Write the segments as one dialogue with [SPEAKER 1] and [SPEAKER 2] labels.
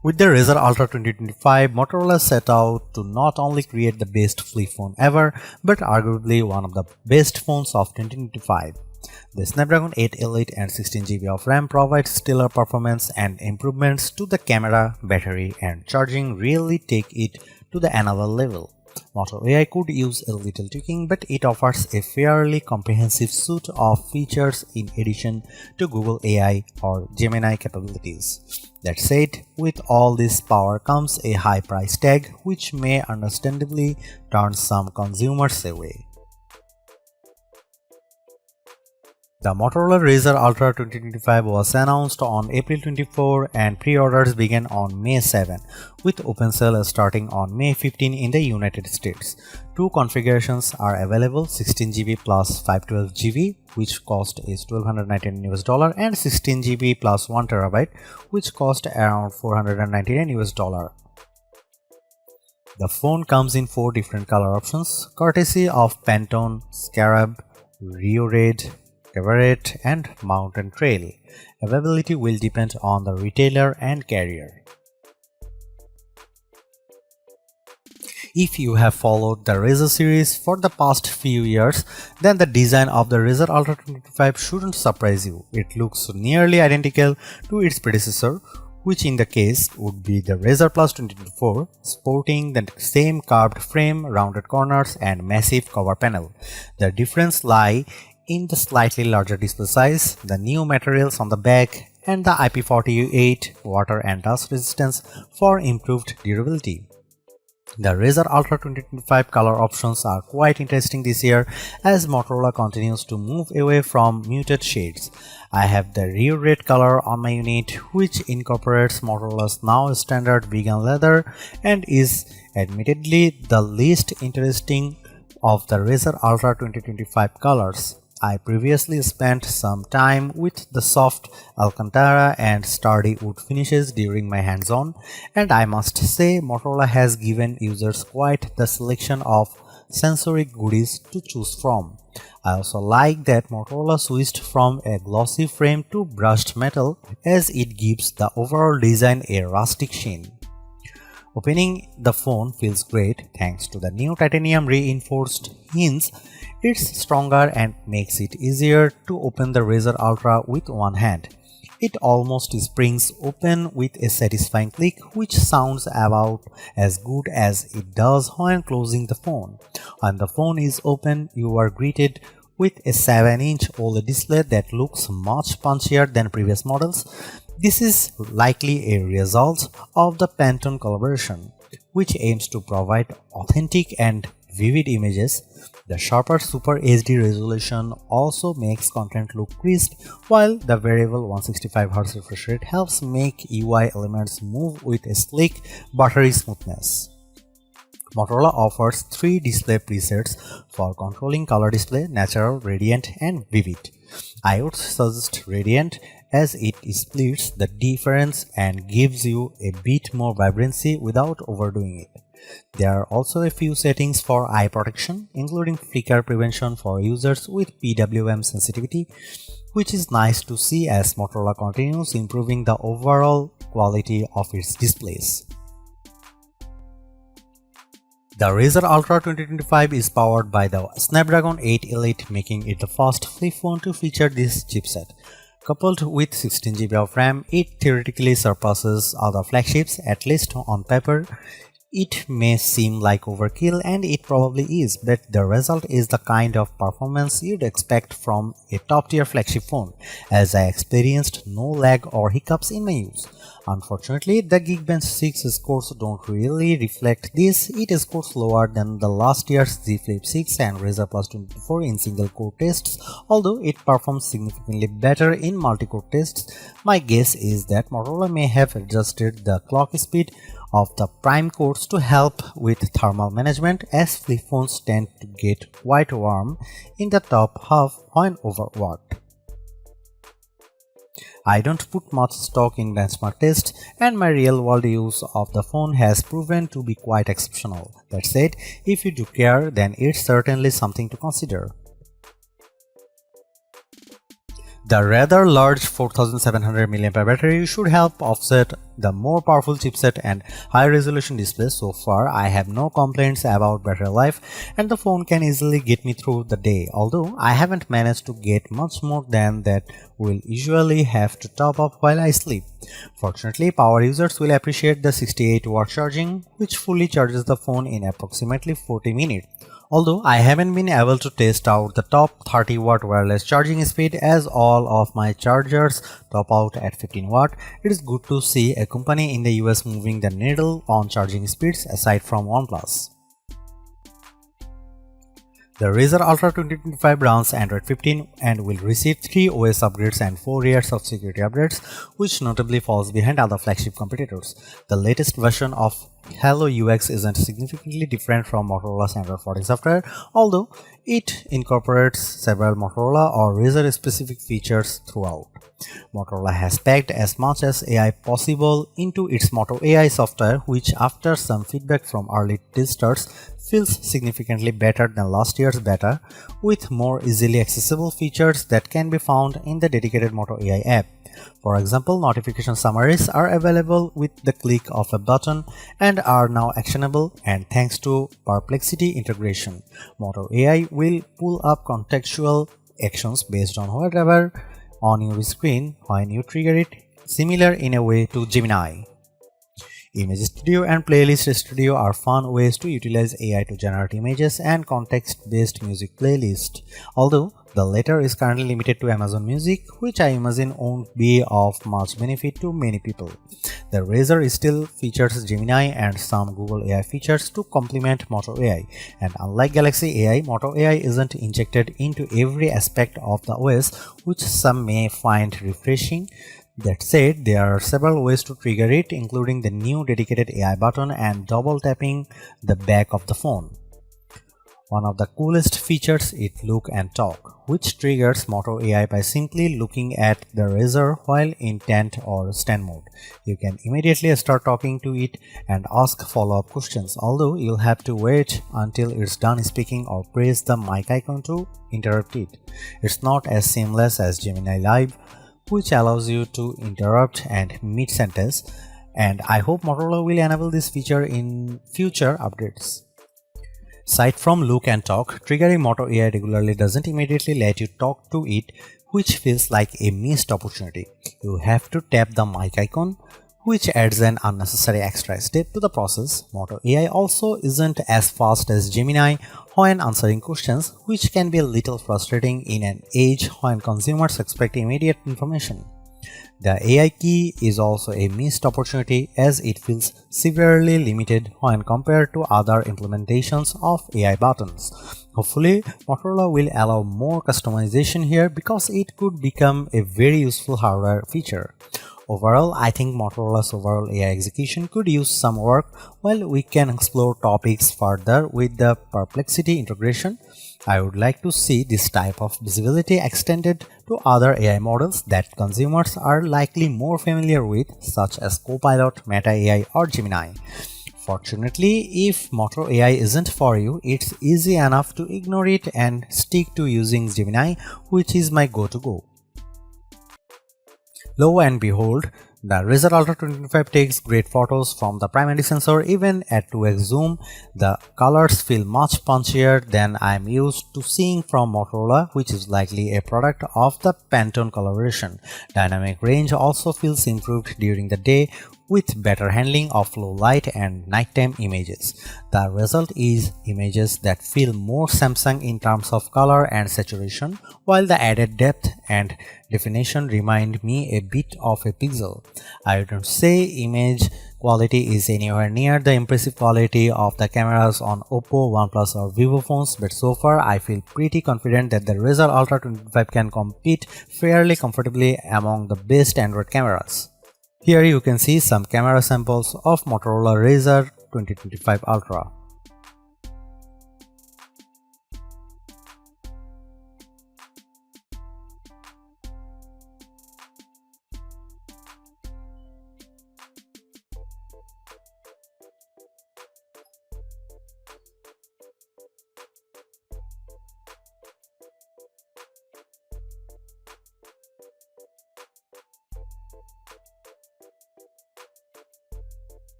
[SPEAKER 1] With the Razr Ultra 2025, Motorola set out to not only create the best flip phone ever, but arguably one of the best phones of 2025. The Snapdragon 8 Elite and 16GB of RAM provide stellar performance, and improvements to the camera, battery, and charging really take it to the another level. Moto AI could use a little tweaking, but it offers a fairly comprehensive suite of features in addition to Google AI or Gemini capabilities. That said, with all this power comes a high price tag, which may understandably turn some consumers away. The Motorola Razr Ultra 2025 was announced on April 24 and pre-orders began on May 7, with open sale starting on May 15 in the United States. Two configurations are available: 16GB plus 512GB, which cost is $1,299 and 16GB plus 1TB, which cost around $499. The phone comes in 4 different color options, courtesy of Pantone, Scarab, Rio Red, Cabaret, and Mountain Trail. Availability will depend on the retailer and carrier. If you have followed the Razr series for the past few years, then the design of the Razr Ultra 2025 shouldn't surprise you. It looks nearly identical to its predecessor, which in the case would be the Razr Plus 2024, sporting the same curved frame, rounded corners, and massive cover panel. The difference lies in the slightly larger display size, the new materials on the back, and the IP48 water and dust resistance for improved durability. The Razr Ultra 2025 color options are quite interesting this year, as Motorola continues to move away from muted shades. I have the Rio Red color on my unit, which incorporates Motorola's now standard vegan leather and is admittedly the least interesting of the Razr Ultra 2025 colors. I previously spent some time with the soft Alcantara and sturdy wood finishes during my hands-on, and I must say Motorola has given users quite the selection of sensory goodies to choose from. I also like that Motorola switched from a glossy frame to brushed metal, as it gives the overall design a rustic sheen. Opening the phone feels great thanks to the new titanium reinforced hinge. It's stronger and makes it easier to open the Razr Ultra with one hand. It almost springs open with a satisfying click, which sounds about as good as it does when closing the phone. When the phone is open, you are greeted with a 7-inch OLED display that looks much punchier than previous models. This is likely a result of the Pantone collaboration, which aims to provide authentic and vivid images. The sharper Super HD resolution also makes content look crisp, while the variable 165Hz refresh rate helps make UI elements move with a sleek, buttery smoothness. Motorola offers 3 display presets for controlling color display: natural, radiant, and vivid. I would suggest radiant, as it splits the difference and gives you a bit more vibrancy without overdoing it. There are also a few settings for eye protection, including flicker prevention for users with PWM sensitivity, which is nice to see as Motorola continues improving the overall quality of its displays. The Razr Ultra 2025 is powered by the Snapdragon 8 Elite, making it the first flip phone to feature this chipset. Coupled with 16GB of RAM, it theoretically surpasses other flagships, at least on paper. It may seem like overkill, and it probably is, but the result is the kind of performance you'd expect from a top-tier flagship phone, as I experienced no lag or hiccups in my use. Unfortunately, the Geekbench 6 scores don't really reflect this. It scores lower than the last year's Z Flip 6 and Razr Plus 24 in single-core tests, although it performs significantly better in multi-core tests. My guess is that Motorola may have adjusted the clock speed of the prime cores to help with thermal management, as flip phones tend to get quite warm in the top half when overworked. I don't put much stock in benchmark tests, and my real-world use of the phone has proven to be quite exceptional. That said, if you do care, then it's certainly something to consider. The rather large 4700 mAh battery should help offset the more powerful chipset and high-resolution display. So far, I have no complaints about battery life and the phone can easily get me through the day, although I haven't managed to get much more than that will usually have to top up while I sleep. Fortunately, power users will appreciate the 68-watt charging, which fully charges the phone in approximately 40 minutes. Although I haven't been able to test out the top 30-watt wireless charging speed as all of my chargers top out at 15 watt, it is good to see a company in the US moving the needle on charging speeds aside from OnePlus. The Razr Ultra 2025 runs Android 15 and will receive 3 OS upgrades and 4 years of security updates, which notably falls behind other flagship competitors. The latest version of Hello UX isn't significantly different from Motorola's Android 14 software, although it incorporates several Motorola or Razr specific features throughout. Motorola has packed as much as AI possible into its Moto AI software, which after some feedback from early testers feels significantly better than last year's beta, with more easily accessible features that can be found in the dedicated Moto AI app. For example, notification summaries are available with the click of a button and are now actionable, and thanks to Perplexity integration, Moto AI will pull up contextual actions based on whatever on your screen when you trigger it, similar in a way to Gemini. Image Studio and Playlist Studio are fun ways to utilize AI to generate images and context-based music playlists, although the latter is currently limited to Amazon Music, which I imagine won't be of much benefit to many people. The Razr still features Gemini and some Google AI features to complement Moto AI, and unlike Galaxy AI, Moto AI isn't injected into every aspect of the OS, which some may find refreshing. That said, there are several ways to trigger it, including the new dedicated AI button and double tapping the back of the phone. One of the coolest features is Look and Talk, which triggers Moto AI by simply looking at the Razr while in tent or stand mode. You can immediately start talking to it and ask follow-up questions, although you'll have to wait until it's done speaking or press the mic icon to interrupt it. It's not as seamless as Gemini Live, which allows you to interrupt and mid-sentence, and I hope Motorola will enable this feature in future updates. Aside from Look and Talk, triggering Moto AI regularly doesn't immediately let you talk to it, which feels like a missed opportunity. You have to tap the mic icon, which adds an unnecessary extra step to the process. Moto AI also isn't as fast as Gemini when answering questions, which can be a little frustrating in an age when consumers expect immediate information. The AI key is also a missed opportunity as it feels severely limited when compared to other implementations of AI buttons. Hopefully, Motorola will allow more customization here because it could become a very useful hardware feature. Overall, I think Motorola's overall AI execution could use some work, while we can explore topics further with the Perplexity integration. I would like to see this type of visibility extended to other AI models that consumers are likely more familiar with, such as Copilot, Meta AI, or Gemini. Fortunately, if Moto AI isn't for you, it's easy enough to ignore it and stick to using Gemini, which is my go-to. Lo and behold, the Razr Ultra 2025 takes great photos from the primary sensor. Even at 2x zoom, the colors feel much punchier than I'm used to seeing from Motorola, which is likely a product of the Pantone collaboration. Dynamic range also feels improved during the day, with better handling of low light and nighttime images. The result is images that feel more Samsung in terms of color and saturation, while the added depth and definition remind me a bit of a Pixel. I wouldn't say image quality is anywhere near the impressive quality of the cameras on Oppo, OnePlus or Vivo phones, but so far I feel pretty confident that the Razr Ultra 25 can compete fairly comfortably among the best Android cameras. Here you can see some camera samples of Motorola Razr 2025 Ultra.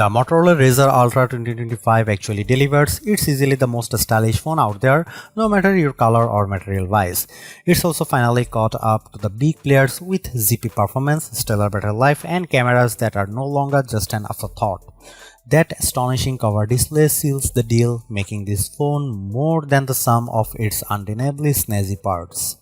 [SPEAKER 1] The Motorola Razr Ultra 2025 actually delivers. It's easily the most stylish phone out there, no matter your color or material wise. It's also finally caught up to the big players with zippy performance, stellar battery life, and cameras that are no longer just an afterthought. That astonishing cover display seals the deal, making this phone more than the sum of its undeniably snazzy parts.